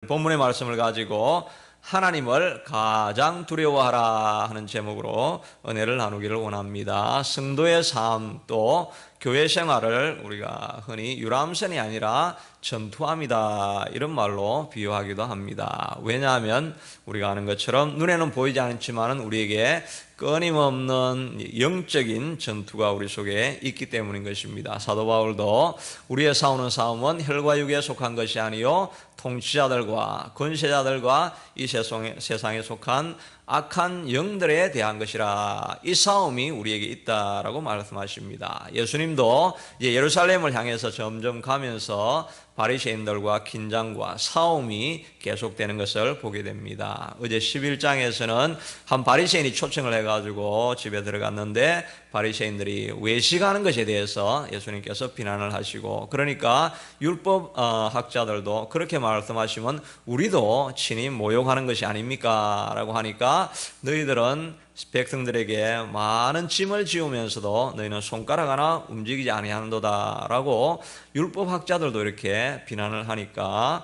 본문의 말씀을 가지고 하나님을 가장 두려워하라 하는 제목으로 은혜를 나누기를 원합니다. 성도의 삶 또 교회 생활을 우리가 흔히 유람선이 아니라 전투함이다 이런 말로 비유하기도 합니다. 왜냐하면 우리가 아는 것처럼 눈에는 보이지 않지만 우리에게 끊임없는 영적인 전투가 우리 속에 있기 때문인 것입니다. 사도 바울도 우리의 싸우는 싸움은 혈과 육에 속한 것이 아니요 통치자들과 권세자들과 이 세상에 속한 악한 영들에 대한 것이라, 이 싸움이 우리에게 있다라고 말씀하십니다. 예수님도 이제 예루살렘을 향해서 점점 가면서 바리새인들과 긴장과 싸움이 계속되는 것을 보게 됩니다. 어제 11장에서는 한 바리새인이 초청을 해가지고 집에 들어갔는데 바리새인들이 외식하는 것에 대해서 예수님께서 비난을 하시고, 그러니까 율법 학자들도 그렇게 말씀하시면 우리도 친히 모욕하는 것이 아닙니까? 라고 하니까 너희들은 백성들에게 많은 짐을 지우면서도 너희는 손가락 하나 움직이지 아니하는도다 라고 율법학자들도 이렇게 비난을 하니까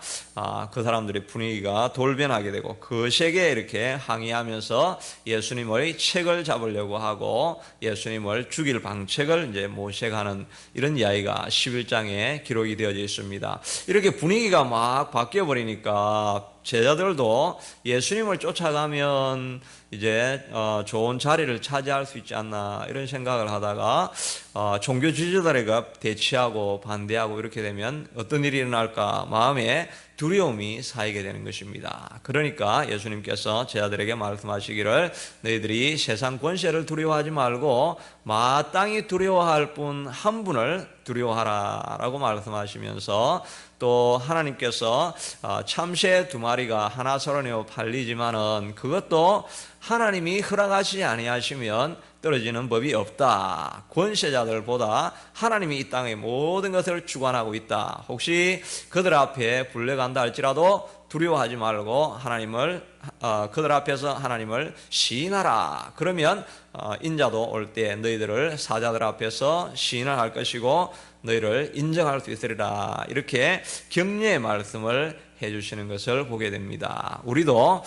그 사람들의 분위기가 돌변하게 되고 거세게 이렇게 항의하면서 예수님의 책을 잡으려고 하고 예수님을 죽일 방책을 이제 모색하는 이런 이야기가 11장에 기록이 되어져 있습니다. 이렇게 분위기가 막 바뀌어 버리니까 제자들도 예수님을 쫓아가면 이제 좋은 자리를 차지할 수 있지 않나 이런 생각을 하다가 종교 지도자들과 대치하고 반대하고 이렇게 되면 어떤 일이 일어날까 마음에 두려움이 쌓이게 되는 것입니다. 그러니까 예수님께서 제자들에게 말씀하시기를 너희들이 세상 권세를 두려워하지 말고 마땅히 두려워할 분 한 분을 두려워하라 라고 말씀하시면서, 또 하나님께서 참새 2마리가 하나 서러내어 팔리지만은 그것도 하나님이 허락하시지 아니하시면 떨어지는 법이 없다. 권세자들보다 하나님이 이 땅의 모든 것을 주관하고 있다. 혹시 그들 앞에 불려간다 할지라도 두려워하지 말고 하나님을 그들 앞에서 하나님을 시인하라. 그러면 인자도 올 때 너희들을 사자들 앞에서 시인을 할 것이고 너희를 인정할 수 있으리라. 이렇게 격려의 말씀을 해주시는 것을 보게 됩니다. 우리도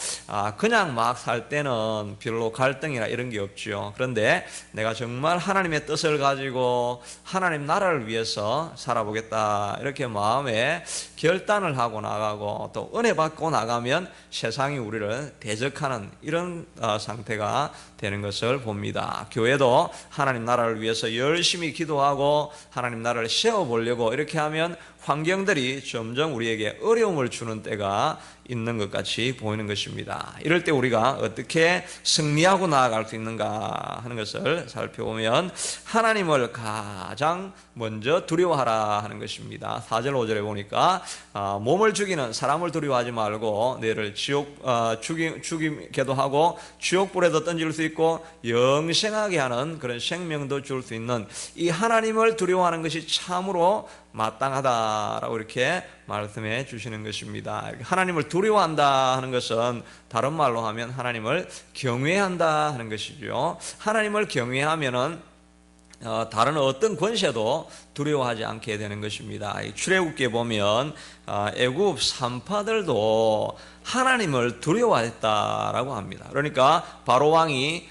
그냥 막 살 때는 별로 갈등이나 이런 게 없죠. 그런데 내가 정말 하나님의 뜻을 가지고 하나님 나라를 위해서 살아보겠다 이렇게 마음에 결단을 하고 나가고 또 은혜 받고 나가면 세상이 우리를 대적하는 이런 상태가 되는 것을 봅니다. 교회도 하나님 나라를 위해서 열심히 기도하고 하나님 나라를 세워보려고 이렇게 하면 환경들이 점점 우리에게 어려움을 주는 때가 있는 것 같이 보이는 것입니다. 이럴 때 우리가 어떻게 승리하고 나아갈 수 있는가 하는 것을 살펴보면 하나님을 가장 먼저 두려워하라 하는 것입니다. 4절 5절에 보니까 몸을 죽이는 사람을 두려워하지 말고 너를 죽이게도 하고 지옥불에도 던질 수 있고 영생하게 하는 그런 생명도 줄 수 있는 이 하나님을 두려워하는 것이 참으로 마땅하다라고 이렇게 말씀해 주시는 것입니다. 하나님을 두려워한다 하는 것은 다른 말로 하면 하나님을 경외한다 하는 것이죠. 하나님을 경외하면은 다른 어떤 권세도 두려워하지 않게 되는 것입니다. 출애굽기에 보면 애굽 산파들도 하나님을 두려워했다라고 합니다. 그러니까 바로 왕이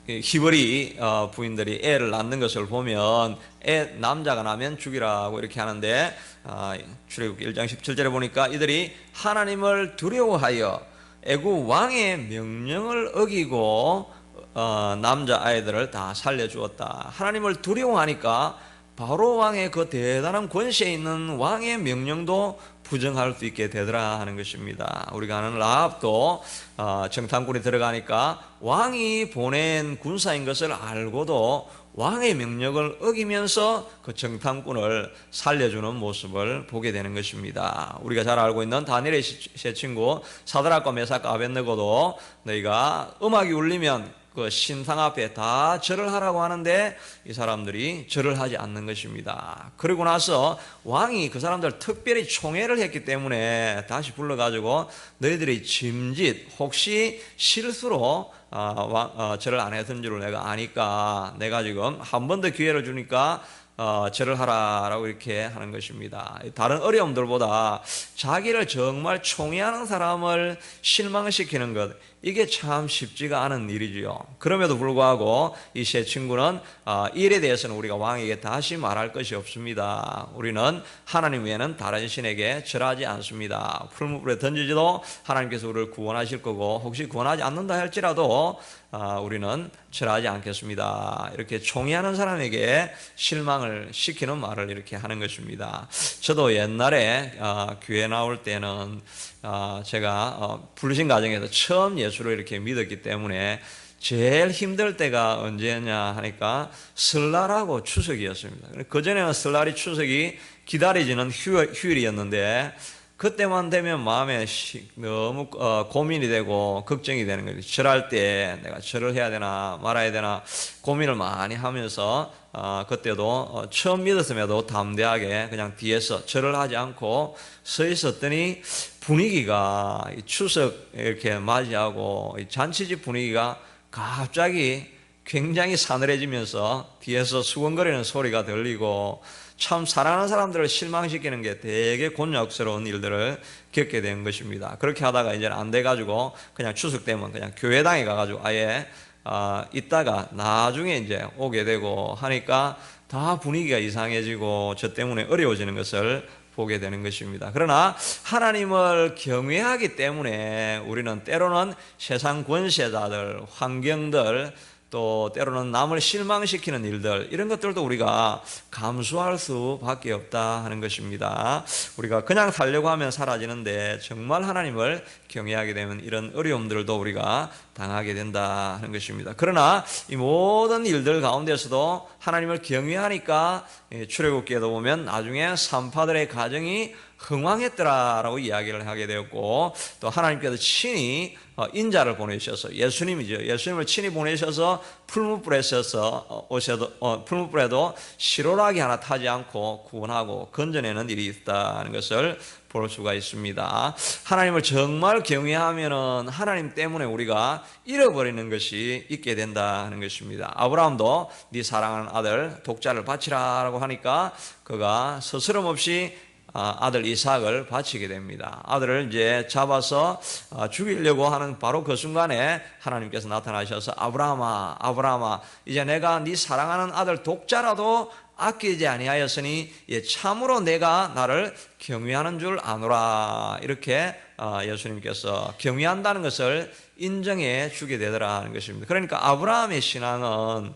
히브리 부인들이 애를 낳는 것을 보면 남자가 나면 죽이라고 이렇게 하는데 출애굽기 1장 17절에 보니까 이들이 하나님을 두려워하여 애굽 왕의 명령을 어기고 남자아이들을 다 살려주었다. 하나님을 두려워하니까 바로 왕의 그 대단한 권세에 있는 왕의 명령도 부정할 수 있게 되더라 하는 것입니다. 우리가 아는 라합도 정탐꾼이 들어가니까 왕이 보낸 군사인 것을 알고도 왕의 명령을 어기면서 그 정탐꾼을 살려주는 모습을 보게 되는 것입니다. 우리가 잘 알고 있는 다니엘의 세 친구 사드락과 메삭과 아벳느고도 너희가 음악이 울리면 그 신상 앞에 다 절을 하라고 하는데 이 사람들이 절을 하지 않는 것입니다. 그러고 나서 왕이 그 사람들 특별히 총애를 했기 때문에 다시 불러가지고 너희들이 짐짓 혹시 실수로 절을 안 했던 줄을 내가 아니까 내가 지금 한 번 더 기회를 주니까 절을 하라라고 이렇게 하는 것입니다. 다른 어려움들보다 자기를 정말 총애하는 사람을 실망시키는 것, 이게 참 쉽지가 않은 일이지요. 그럼에도 불구하고 이 세 친구는 이 일에 대해서는 우리가 왕에게 다시 말할 것이 없습니다. 우리는 하나님 외에는 다른 신에게 절하지 않습니다. 풀무불에 던지지도 하나님께서 우리를 구원하실 거고, 혹시 구원하지 않는다 할지라도 우리는 절하지 않겠습니다. 이렇게 총애하는 사람에게 실망을 시키는 말을 이렇게 하는 것입니다. 저도 옛날에 교회 나올 때는 제가 부르신 가정에서 처음 예수를 이렇게 믿었기 때문에 제일 힘들 때가 언제냐 하니까 설날하고 추석이었습니다. 그전에는 설날이 추석이 기다려지는 휴일이었는데 그때만 되면 마음에 너무 고민이 되고 걱정이 되는 거예요. 절할 때 내가 절을 해야 되나 말아야 되나 고민을 많이 하면서 그때도 처음 믿었음에도 담대하게 그냥 뒤에서 절을 하지 않고 서 있었더니 분위기가 추석 이렇게 맞이하고 잔치집 분위기가 갑자기 굉장히 사늘해지면서 뒤에서 수건거리는 소리가 들리고 참 사랑하는 사람들을 실망시키는 게 되게 곤욕스러운 일들을 겪게 된 것입니다. 그렇게 하다가 이제는 안 돼가지고 그냥 추석 때면 그냥 교회당에 가가지고 아예 있다가 나중에 이제 오게 되고 하니까 다 분위기가 이상해지고 저 때문에 어려워지는 것을 보게 되는 것입니다. 그러나 하나님을 경외하기 때문에 우리는 때로는 세상 권세자들, 환경들, 또 때로는 남을 실망시키는 일들, 이런 것들도 우리가 감수할 수밖에 없다 하는 것입니다. 우리가 그냥 살려고 하면 사라지는데 정말 하나님을 경외하게 되면 이런 어려움들도 우리가 당하게 된다 하는 것입니다. 그러나 이 모든 일들 가운데서도 하나님을 경외하니까 출애굽기에도 보면 나중에 산파들의 가정이 흥왕했더라라고 이야기를 하게 되었고, 또 하나님께서 친히 인자를 보내셔서 예수님을 친히 보내셔서 풀무불에도 시로라기 하나 타지 않고 구원하고 건져내는 일이 있다는 것을 볼 수가 있습니다. 하나님을 정말 경외하면은 하나님 때문에 우리가 잃어버리는 것이 있게 된다는 것입니다. 아브라함도 네 사랑하는 아들 독자를 바치라라고 하니까 그가 스스럼 없이 아들 이삭을 바치게 됩니다. 아들을 이제 잡아서 죽이려고 하는 바로 그 순간에 하나님께서 나타나셔서 아브라함아, 이제 내가 네 사랑하는 아들 독자라도 아끼지 아니하였으니 참으로 내가 나를 경외하는 줄 아노라. 이렇게 예수님께서 경외한다는 것을 인정해 주게 되더라는 것입니다. 그러니까 아브라함의 신앙은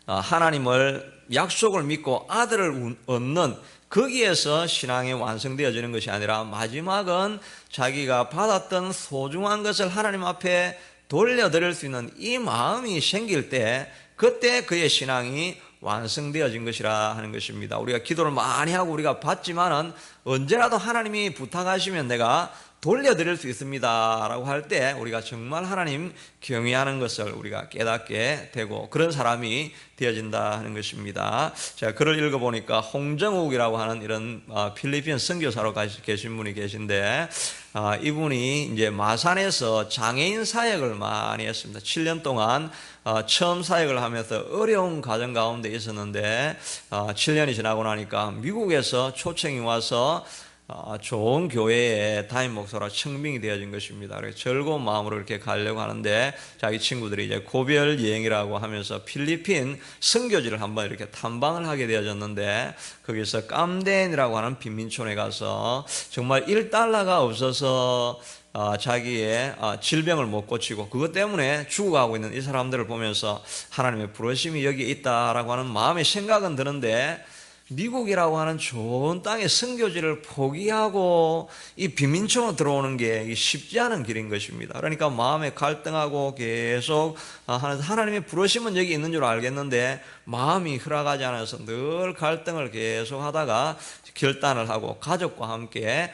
하나님을 약속을 믿고 아들을 얻는 거기에서 신앙이 완성되어지는 것이 아니라 마지막은 자기가 받았던 소중한 것을 하나님 앞에 돌려드릴 수 있는 이 마음이 생길 때 그때 그의 신앙이 완성되어진 것이라 하는 것입니다. 우리가 기도를 많이 하고 우리가 받지만은 언제라도 하나님이 부탁하시면 내가 돌려드릴 수 있습니다 라고 할 때 우리가 정말 하나님 경외하는 것을 우리가 깨닫게 되고 그런 사람이 되어진다 하는 것입니다. 제가 글을 읽어보니까 홍정욱이라고 하는 이런 필리핀 선교사로 계신 분이 계신데 이분이 이제 마산에서 장애인 사역을 많이 했습니다. 7년 동안 처음 사역을 하면서 어려운 가정 가운데 있었는데 7년이 지나고 나니까 미국에서 초청이 와서 좋은 교회에 담임 목사로 청빙이 되어진 것입니다. 그래서 즐거운 마음으로 이렇게 가려고 하는데 자기 친구들이 이제 고별 여행이라고 하면서 필리핀 선교지를 한번 이렇게 탐방을 하게 되어졌는데 거기서 깜덴이라고 하는 빈민촌에 가서 정말 $1가 없어서 자기의 질병을 못 고치고 그것 때문에 죽어가고 있는 이 사람들을 보면서 하나님의 부르심이 여기에 있다라고 하는 마음의 생각은 드는데 미국이라고 하는 좋은 땅의 선교지를 포기하고 이 빈민촌으로 들어오는 게 쉽지 않은 길인 것입니다. 그러니까 마음에 갈등하고 계속 하나님의 부르심은 여기 있는 줄 알겠는데 마음이 흘러가지 않아서 늘 갈등을 계속 하다가 결단을 하고 가족과 함께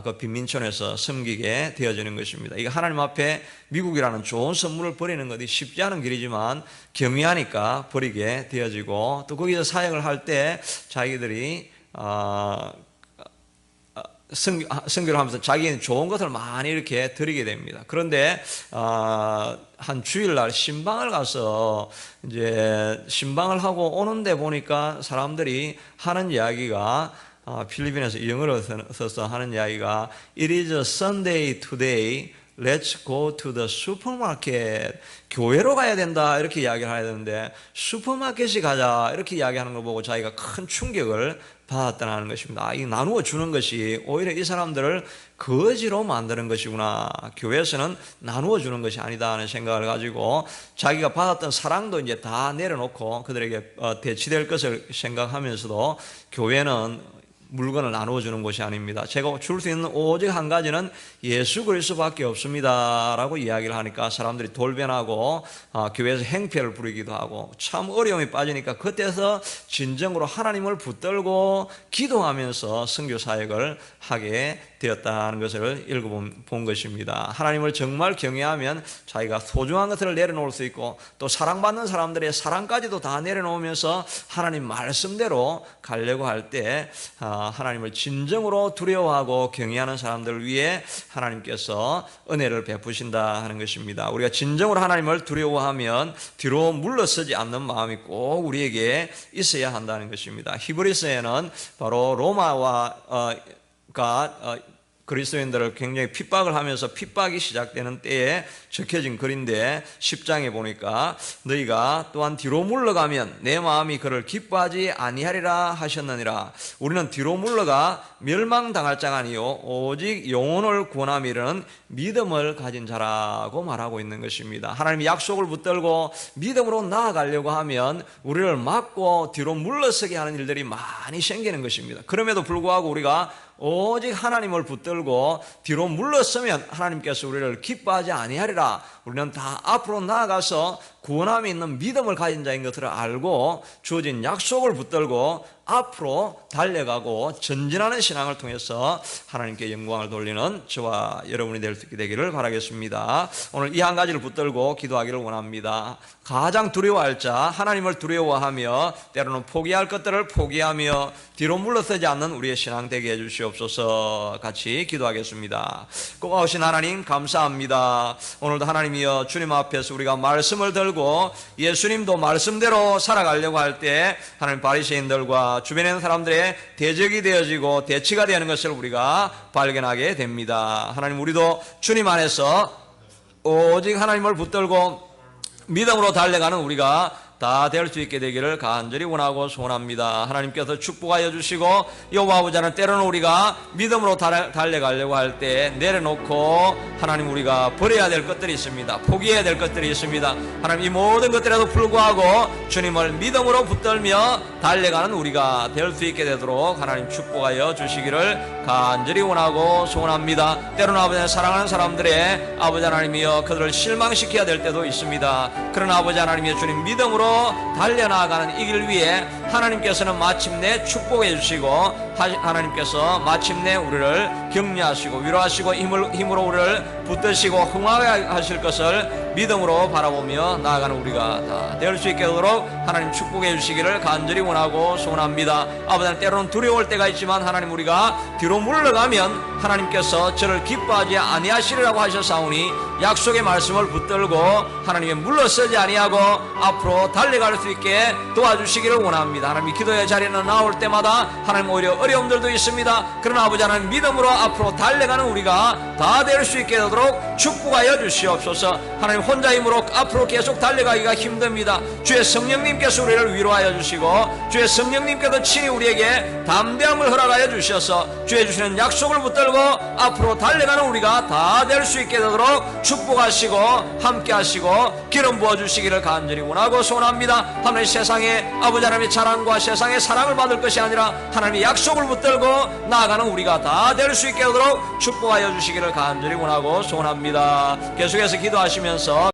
그 빈민촌에서 섬기게 되어지는 것입니다. 이게 하나님 앞에 미국이라는 좋은 선물을 버리는 것이 쉽지 않은 길이지만 경외하니까 버리게 되어지고 또 거기서 사역을 할 때 자기들이 선교를 하면서 자기는 좋은 것을 많이 이렇게 드리게 됩니다. 그런데 한 주일날 신방을 가서 이제 신방을 하고 오는데 보니까 사람들이 하는 이야기가 필리핀에서 영어로 써서 하는 이야기가 It is a Sunday today. Let's go to the supermarket. 교회로 가야 된다 이렇게 이야기를 해야 되는데 슈퍼마켓이 가자 이렇게 이야기하는 걸 보고 자기가 큰 충격을 받았다는 것입니다. 이 나누어 주는 것이 오히려 이 사람들을 거지로 만드는 것이구나. 교회에서는 나누어 주는 것이 아니다 하는 생각을 가지고 자기가 받았던 사랑도 이제 다 내려놓고 그들에게 대치될 것을 생각하면서도 교회는 물건을 나누어 주는 곳이 아닙니다. 제가 줄 수 있는 오직 한 가지는 예수 그리스도밖에 없습니다 라고 이야기를 하니까 사람들이 돌변하고 교회에서 행패를 부리기도 하고 참 어려움이 빠지니까 그때서 진정으로 하나님을 붙들고 기도하면서 선교 사역을 하게 되었다는 것을 읽어본 것입니다. 하나님을 정말 경외하면 자기가 소중한 것을 내려놓을 수 있고 또 사랑받는 사람들의 사랑까지도 다 내려놓으면서 하나님 말씀대로 가려고 할 때 하나님을 진정으로 두려워하고 경외하는 사람들을 위해 하나님께서 은혜를 베푸신다 하는 것입니다. 우리가 진정으로 하나님을 두려워하면 뒤로 물러서지 않는 마음이 꼭 우리에게 있어야 한다는 것입니다. 히브리서에는 바로 로마와 그리스도인들을 굉장히 핍박을 하면서 핍박이 시작되는 때에 적혀진 글인데 10장에 보니까 너희가 또한 뒤로 물러가면 내 마음이 그를 기뻐하지 아니하리라 하셨느니라. 우리는 뒤로 물러가 멸망당할 자가 아니요 오직 영혼을 구원함이라는 믿음을 가진 자라고 말하고 있는 것입니다. 하나님의 약속을 붙들고 믿음으로 나아가려고 하면 우리를 막고 뒤로 물러서게 하는 일들이 많이 생기는 것입니다. 그럼에도 불구하고 우리가 오직 하나님을 붙들고 뒤로 물러서면 하나님께서 우리를 기뻐하지 아니하리라. 우리는 다 앞으로 나아가서 구원함이 있는 믿음을 가진 자인 것을 알고 주어진 약속을 붙들고 앞으로 달려가고 전진하는 신앙을 통해서 하나님께 영광을 돌리는 저와 여러분이 될 수 있게 되기를 바라겠습니다. 오늘 이 한 가지를 붙들고 기도하기를 원합니다. 가장 두려워할 자, 하나님을 두려워하며 때로는 포기할 것들을 포기하며 뒤로 물러서지 않는 우리의 신앙 되게 해주시옵소서. 같이 기도하겠습니다. 고마우신 하나님 감사합니다. 오늘도 하나님이여 주님 앞에서 우리가 말씀을 들고 예수님도 말씀대로 살아가려고 할 때 하나님 바리새인들과 주변에 있는 사람들의 대적이 되어지고 대치가 되는 것을 우리가 발견하게 됩니다. 하나님 우리도 주님 안에서 오직 하나님을 붙들고 믿음으로 달려가는 우리가 다 될 수 있게 되기를 간절히 원하고 소원합니다. 하나님께서 축복하여 주시고 여호와 아버지는 때로는 우리가 믿음으로 달려가려고 할 때 내려놓고 하나님 우리가 버려야 될 것들이 있습니다. 포기해야 될 것들이 있습니다. 하나님 이 모든 것들에도 불구하고 주님을 믿음으로 붙들며 달려가는 우리가 될 수 있게 되도록 하나님 축복하여 주시기를 간절히 원하고 소원합니다. 때로는 아버지 사랑하는 사람들의 아버지 하나님이여 그들을 실망시켜야 될 때도 있습니다. 그러나 아버지 하나님이여 주님 믿음으로 달려나가는 이 길 위에 하나님께서는 마침내 축복해 주시고 하나님께서 마침내 우리를 격려하시고 위로하시고 힘으로 우리를 붙드시고 흥하게 하실 것을 믿음으로 바라보며 나아가는 우리가 다 될 수 있게 되도록 하나님 축복해 주시기를 간절히 원하고 소원합니다. 아버지 때로는 두려울 때가 있지만 하나님 우리가 뒤로 물러가면 하나님께서 저를 기뻐하지 아니하시리라고 하셨사오니 약속의 말씀을 붙들고 하나님의 물러서지 아니하고 앞으로 달려갈 수 있게 도와주시기를 원합니다. 하나님 기도의 자리는 나올 때마다 하나님 오히려 어려움들도 있습니다. 그러나 아버지 하나님 믿음으로 앞으로 달려가는 우리가 다 될 수 있게 되도록 축복하여 주시옵소서. 하나님 혼자 힘으로 앞으로 계속 달려가기가 힘듭니다. 주의 성령님께서 우리를 위로하여 주시고 주의 성령님께서 친히 우리에게 담대함을 허락하여 주셔서 주의 주시는 약속을 붙들고 앞으로 달려가는 우리가 다 될 수 있게 되도록 축복하시고 함께 하시고 기름 부어주시기를 간절히 원하고 소원합니다. 하나님 세상에 아버지 하나님의 자랑과 세상의 사랑을 받을 것이 아니라 하나님의 약속을 붙들고 나아가는 우리가 다 될 수 있게 되도록 축복하여 주시기를 간절히 원하고 소원합니다. 계속해서 기도하시면서